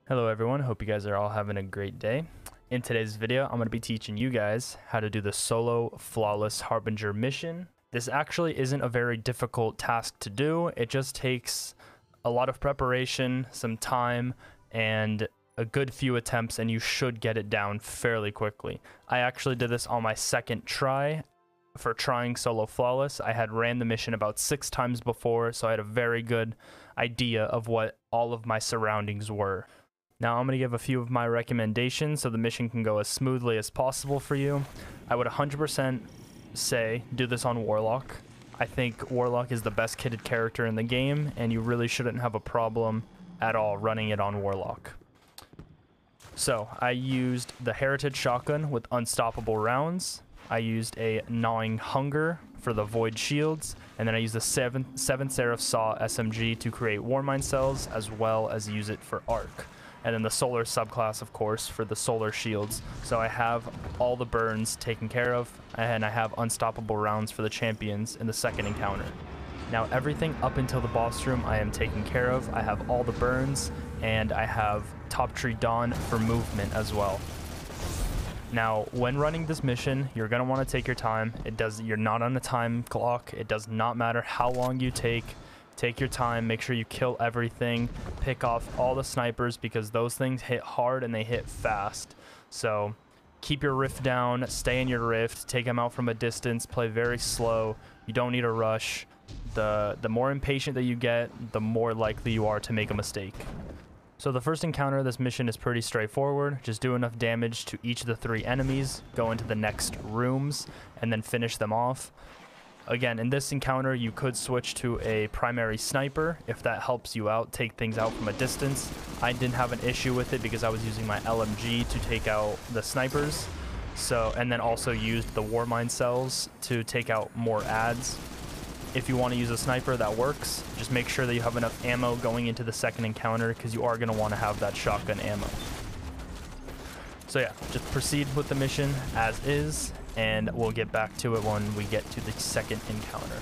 Hello everyone, hope you guys are all having a great day. In today's video, I'm going to be teaching you guys how to do the solo flawless Harbinger mission. This actually isn't a very difficult task to do. It just takes a lot of preparation, some time, and a good few attempts, and you should get it down fairly quickly. I actually did this on my second try for trying solo flawless. I had ran the mission about 6 times before, so I had a very good idea of what all of my surroundings were. Now I'm going to give a few of my recommendations so the mission can go as smoothly as possible for you. I would 100% say do this on Warlock. I think Warlock is the best kitted character in the game, and you really shouldn't have a problem at all running it on Warlock. So I used the Heritage Shotgun with unstoppable rounds. I used a Gnawing Hunger for the Void Shields, and then I used the 7 Seraph Saw SMG to create Warmind cells, as well as use it for Arc. And then the Solar subclass, of course, for the Solar Shields. So I have all the burns taken care of, and I have unstoppable rounds for the champions in the second encounter. Now everything up until the boss room I am taken care of. I have all the burns, and I have Top Tree Dawn for movement as well. Now, when running this mission, you're going to want to take your time. You're not on a time clock. It does not matter how long you take. Take your time, make sure you kill everything, pick off all the snipers because those things hit hard and they hit fast. So keep your rift down, stay in your rift, take them out from a distance, play very slow. You don't need a rush. The more impatient that you get, the more likely you are to make a mistake. So the first encounter of this mission is pretty straightforward. Just do enough damage to each of the 3 enemies, go into the next rooms, and then finish them off. Again, in this encounter, you could switch to a primary sniper if that helps you out, take things out from a distance. I didn't have an issue with it because I was using my LMG to take out the snipers. And then also used the Warmind cells to take out more adds. If you want to use a sniper, that works. Just make sure that you have enough ammo going into the second encounter because you are going to want to have that shotgun ammo. So yeah, just proceed with the mission as is, and we'll get back to it when we get to the second encounter.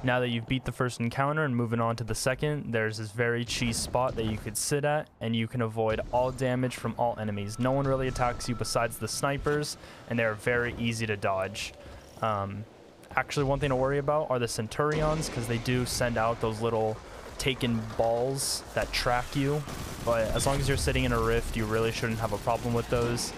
Now that you've beat the first encounter and moving on to the second, there's this very cheese spot that you could sit at, and you can avoid all damage from all enemies. No one really attacks you besides the snipers, and they're very easy to dodge. Actually, one thing to worry about are the Centurions, because they do send out those little taken balls that track you. But as long as you're sitting in a rift, you really shouldn't have a problem with those.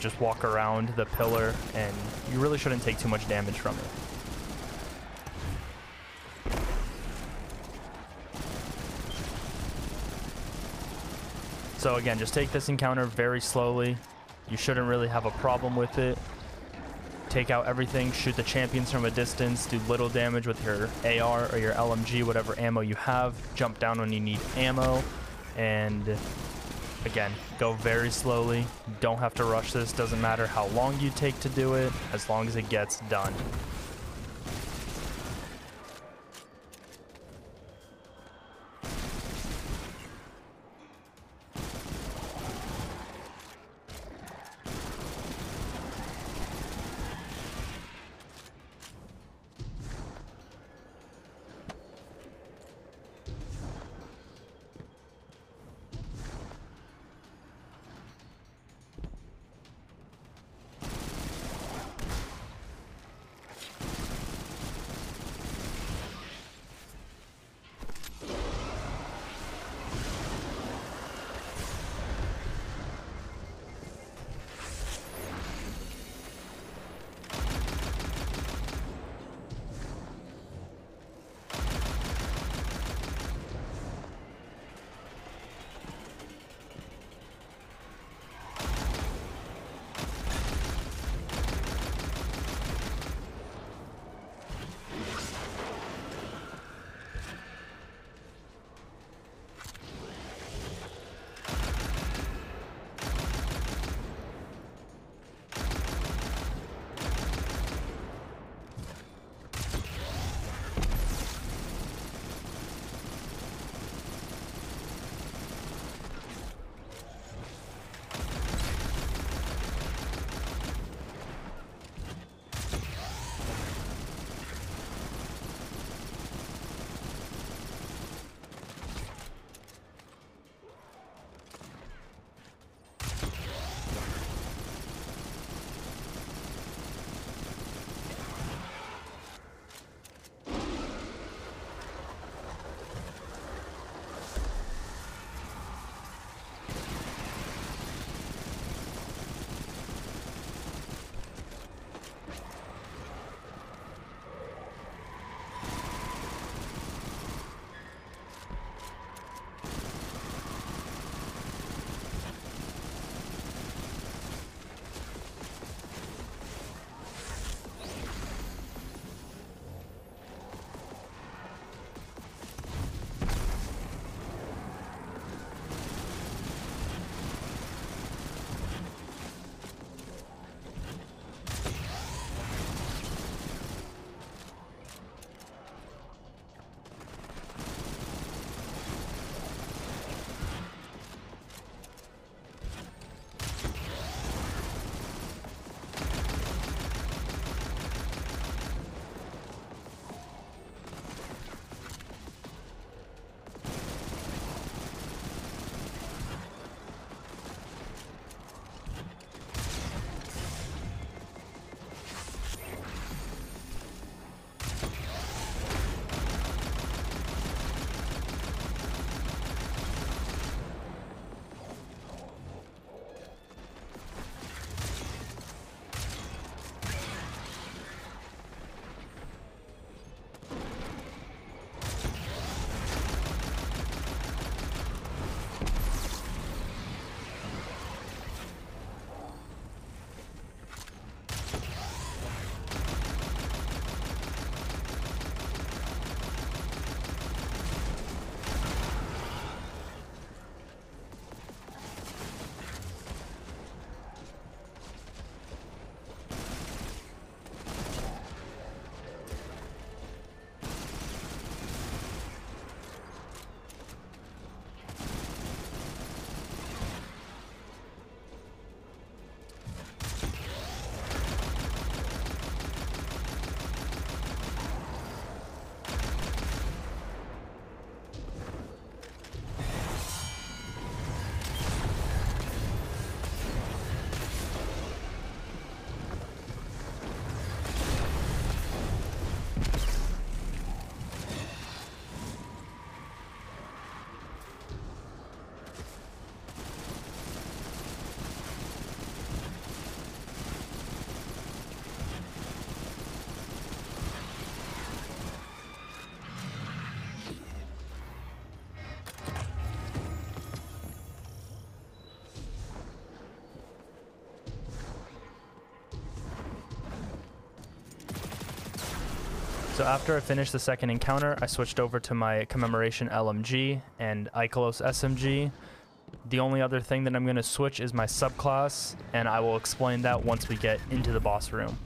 Just walk around the pillar, and you really shouldn't take too much damage from it. So again, just take this encounter very slowly. You shouldn't really have a problem with it. Take out everything, shoot the champions from a distance, do little damage with your AR or your LMG, whatever ammo you have. Jump down when you need ammo. And again, go very slowly. Don't have to rush this. Doesn't matter how long you take to do it, as long as it gets done. So after I finished the second encounter, I switched over to my Commemoration LMG and Ikelos SMG. The only other thing that I'm going to switch is my subclass, and I will explain that once we get into the boss room.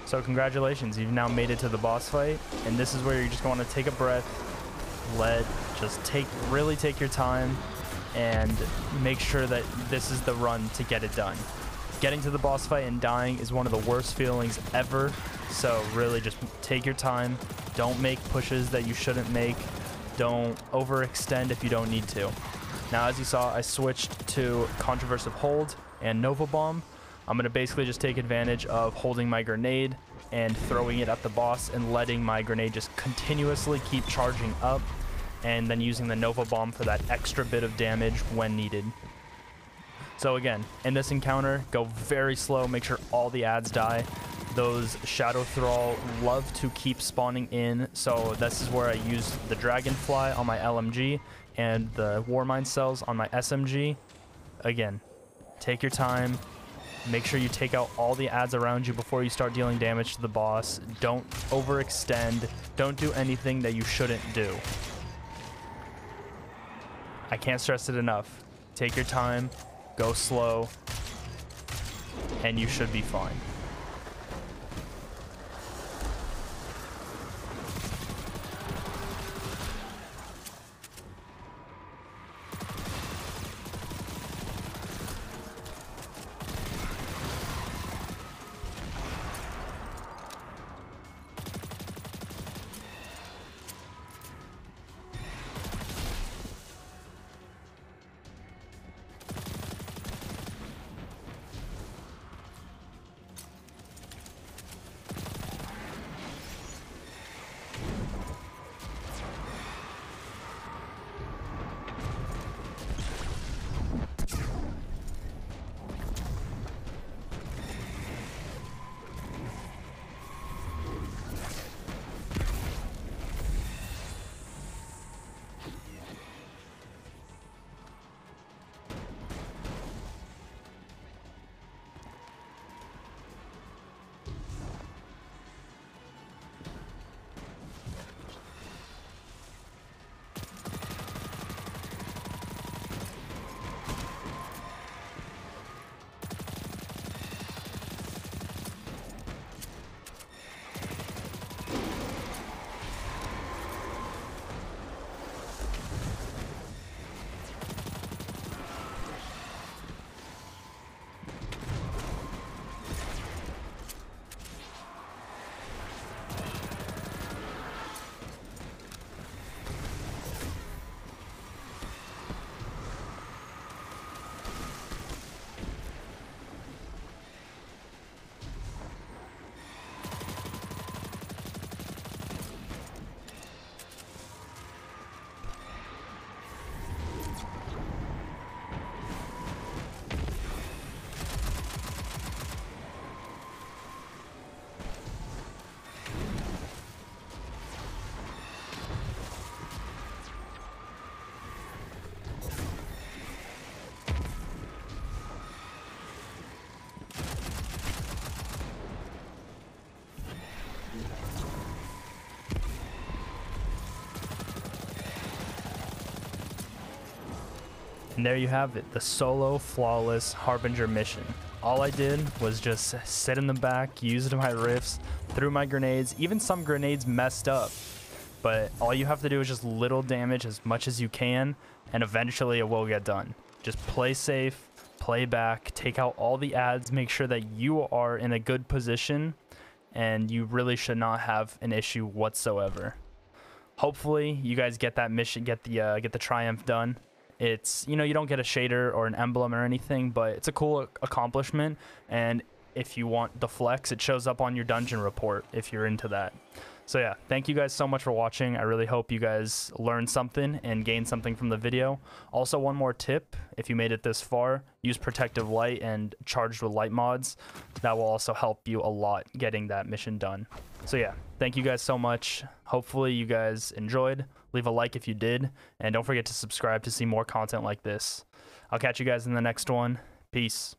So congratulations, you've now made it to the boss fight, and this is where you're just going to take a breath, really take your time, and make sure that this is the run to get it done. Getting to the boss fight and dying is one of the worst feelings ever, so really just take your time, don't make pushes that you shouldn't make, don't overextend if you don't need to. Now, as you saw, I switched to Controversive Hold and Nova Bomb. I'm going to basically just take advantage of holding my grenade and throwing it at the boss and letting my grenade just continuously keep charging up, and then using the Nova Bomb for that extra bit of damage when needed. So again, in this encounter, go very slow, make sure all the adds die. Those Shadow Thrall love to keep spawning in, so this is where I use the Dragonfly on my LMG and the Warmind cells on my SMG. Again, take your time. Make sure you take out all the adds around you before you start dealing damage to the boss. Don't overextend. Don't do anything that you shouldn't do. I can't stress it enough. Take your time, go slow, and you should be fine. And there you have it, the solo flawless Harbinger mission. All I did was just sit in the back, used my rifts, threw my grenades, even some grenades messed up. But all you have to do is just little damage as much as you can, and eventually it will get done. Just play safe, play back, take out all the ads, make sure that you are in a good position, and you really should not have an issue whatsoever. Hopefully you guys get that mission, get the triumph done. It's, you know, you don't get a shader or an emblem or anything, but it's a cool accomplishment. And if you want the flex, it shows up on your dungeon report if you're into that. So yeah, thank you guys so much for watching. I really hope you guys learned something and gained something from the video. Also, one more tip, if you made it this far, use protective light and charged with light mods. That will also help you a lot getting that mission done. So yeah, thank you guys so much. Hopefully you guys enjoyed. Leave a like if you did, and don't forget to subscribe to see more content like this. I'll catch you guys in the next one. Peace.